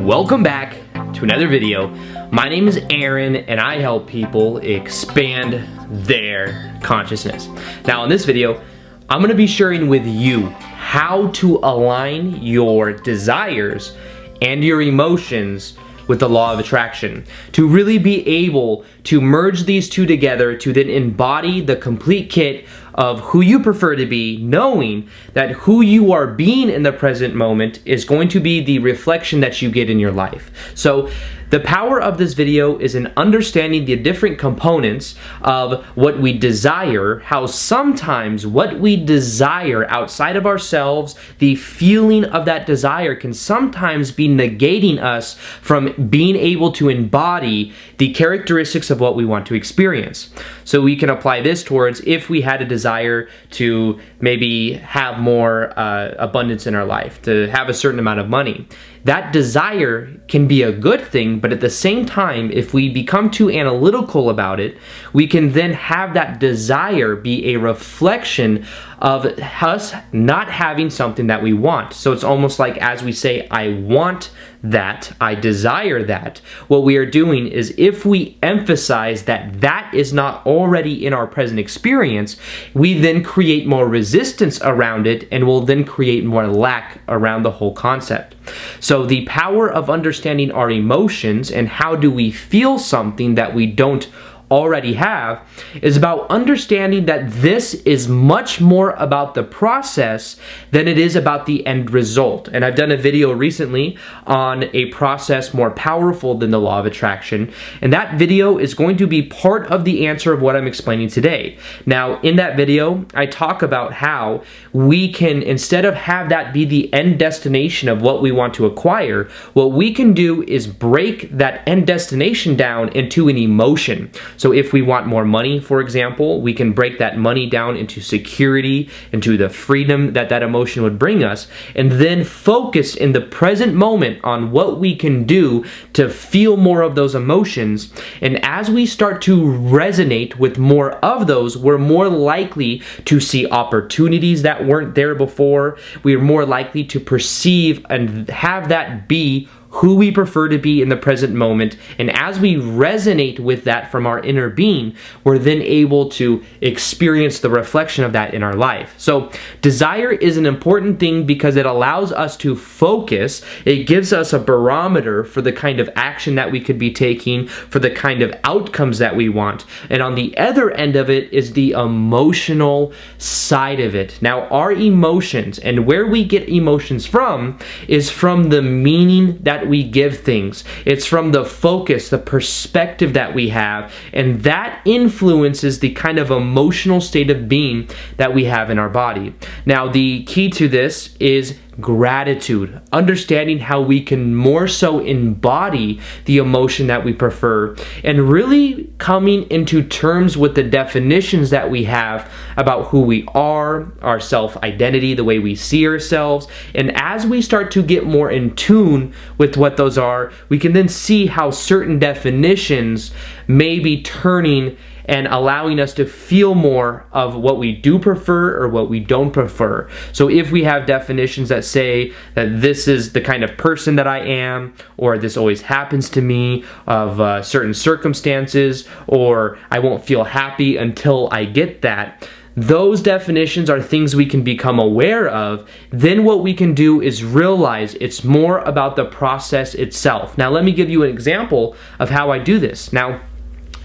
Welcome back to another video. My name is Aaron and I help people expand their consciousness. Now in this video, I'm going to be sharing with you how to align your desires and your emotions with the law of attraction, to really be able to merge these two together to then embody the complete kit of who you prefer to be, knowing that who you are being in the present moment is going to be the reflection that you get in your life. So the power of this video is in understanding the different components of what we desire, how sometimes what we desire outside of ourselves, the feeling of that desire can sometimes be negating us from being able to embody the characteristics of what we want to experience. So we can apply this towards if we had a desire to maybe have more abundance in our life, to have a certain amount of money. That desire can be a good thing, but at the same time, if we become too analytical about it, we can then have that desire be a reflection of us not having something that we want. So it's almost like as we say, I want that, I desire that, what we are doing is if we emphasize that that is not already in our present experience, we then create more resistance around it and will then create more lack around the whole concept. So the power of understanding our emotions and how do we feel something that we don't already have is about understanding that this is much more about the process than it is about the end result. And I've done a video recently on a process more powerful than the law of attraction, and that video is going to be part of the answer of what I'm explaining today. Now in that video I talk about how we can, instead of have that be the end destination of what we want to acquire, what we can do is break that end destination down into an emotion. So if we want more money, for example, we can break that money down into security, into the freedom that that emotion would bring us, and then focus in the present moment on what we can do to feel more of those emotions. And as we start to resonate with more of those, we're more likely to see opportunities that weren't there before. We are more likely to perceive and have that be who we prefer to be in the present moment. And as we resonate with that from our inner being, we're then able to experience the reflection of that in our life. So desire is an important thing because it allows us to focus. It gives us a barometer for the kind of action that we could be taking, for the kind of outcomes that we want. And on the other end of it is the emotional side of it. Now our emotions, and where we get emotions from, is from the meaning that we give things. It's from the focus, the perspective that we have, and that influences the kind of emotional state of being that we have in our body. Now the key to this is gratitude, understanding how we can more so embody the emotion that we prefer, and really coming into terms with the definitions that we have about who we are, our self-identity, the way we see ourselves. And as we start to get more in tune with what those are, we can then see how certain definitions may be turning and allowing us to feel more of what we do prefer or what we don't prefer. So if we have definitions that say that this is the kind of person that I am, or this always happens to me of certain circumstances, or I won't feel happy until I get that, those definitions are things we can become aware of. Then what we can do is realize it's more about the process itself. Now let me give you an example of how I do this. Now,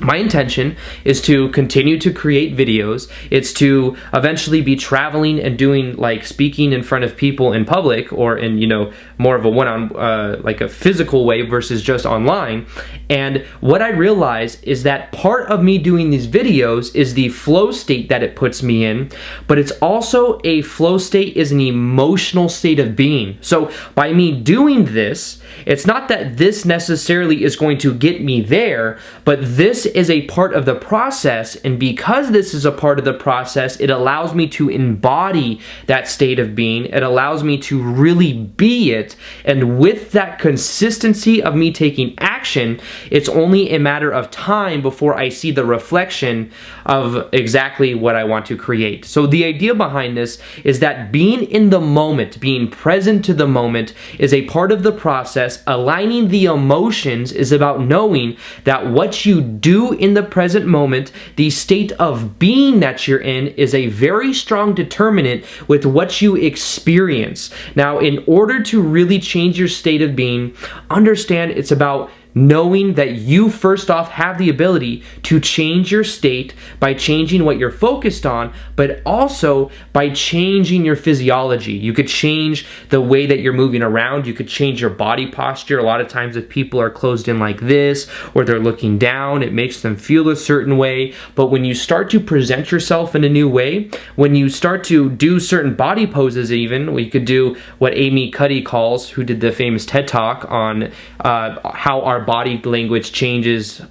my intention is to continue to create videos. It's to eventually be traveling and doing like speaking in front of people in public, or in, you know, more of a like a physical way versus just online. And what I realize is that part of me doing these videos is the flow state that it puts me in, but it's also a flow state is an emotional state of being. So by me doing this, it's not that this necessarily is going to get me there, but this is a part of the process, and because this is a part of the process, it allows me to embody that state of being. It allows me to really be it, and with that consistency of me taking action action, it's only a matter of time before I see the reflection of exactly what I want to create. So the idea behind this is that being in the moment, being present to the moment, is a part of the process. Aligning the emotions is about knowing that what you do in the present moment, the state of being that you're in, is a very strong determinant with what you experience. Now, in order to really change your state of being, understand it's about knowing that you first off have the ability to change your state by changing what you're focused on, but also by changing your physiology. You could change the way that you're moving around. You could change your body posture. A lot of times if people are closed in like this or they're looking down, it makes them feel a certain way. But when you start to present yourself in a new way, when you start to do certain body poses even, we could do what Amy Cuddy calls, who did the famous TED Talk on how our body language changes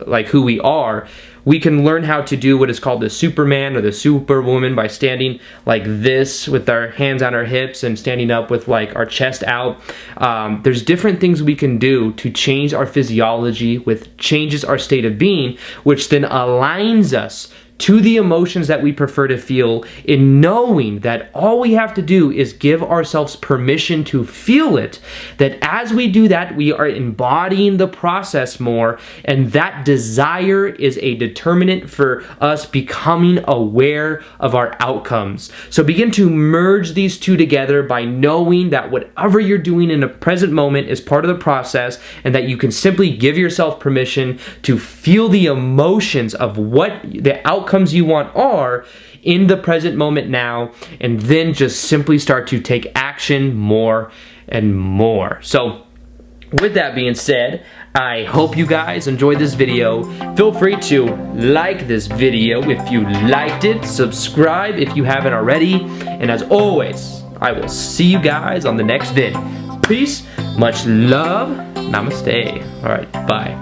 like who we are. We can learn how to do what is called the Superman or the Superwoman by standing like this with our hands on our hips and standing up with like our chest out. There's different things we can do to change our physiology, which changes our state of being, which then aligns us to the emotions that we prefer to feel, in knowing that all we have to do is give ourselves permission to feel it. That as we do that, we are embodying the process more, and that desire is a determinant for us becoming aware of our outcomes. So begin to merge these two together by knowing that whatever you're doing in the present moment is part of the process, and that you can simply give yourself permission to feel the emotions of what the outcomes you want are in the present moment now, and then just simply start to take action more and more. So with that being said, I hope you guys enjoyed this video. Feel free to like this video if you liked it, subscribe if you haven't already, and as always, I will see you guys on the next vid. Peace, much love, namaste. All right, bye.